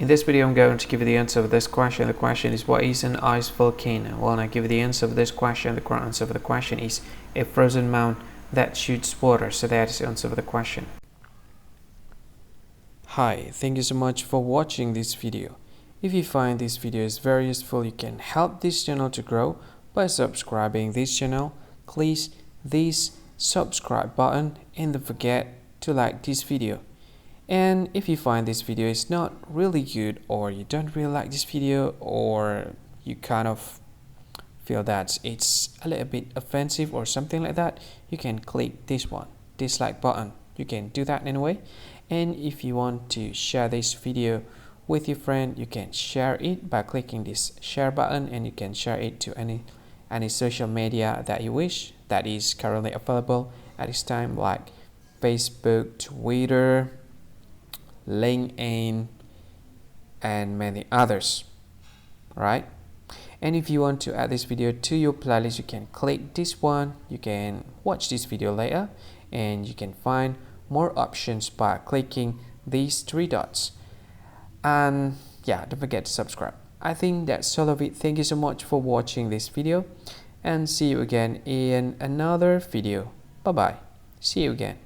In this video, I'm going to give you the answer of this question. The question is, what is an ice volcano? Well, I give you the answer of this question. The correct answer of the question is a frozen mountain that shoots water. So that is the answer of the question. Hi, thank you so much for watching this video. If you find this video is very useful, you can help this channel to grow by subscribing this channel. Click this subscribe button and don't forget to like this video. And if you find this video is not really good, or you don't really like this video, or you kind of feel that it's a little bit offensive or something like that, you can click this one, dislike button. You can do that anyway. And if you want to share this video with your friend, you can share it by clicking this share button, and you can share it to any social media that you wish that is currently available at this time, like Facebook, Twitter, LinkedIn, and many others, right? And if you want to add this video to your playlist, you can click this one. You can watch this video later, and you can find more options by clicking these three dots. And yeah, don't forget to subscribe. I think that's all of it. Thank you so much for watching this video, and see you again in another video. Bye bye. See you again.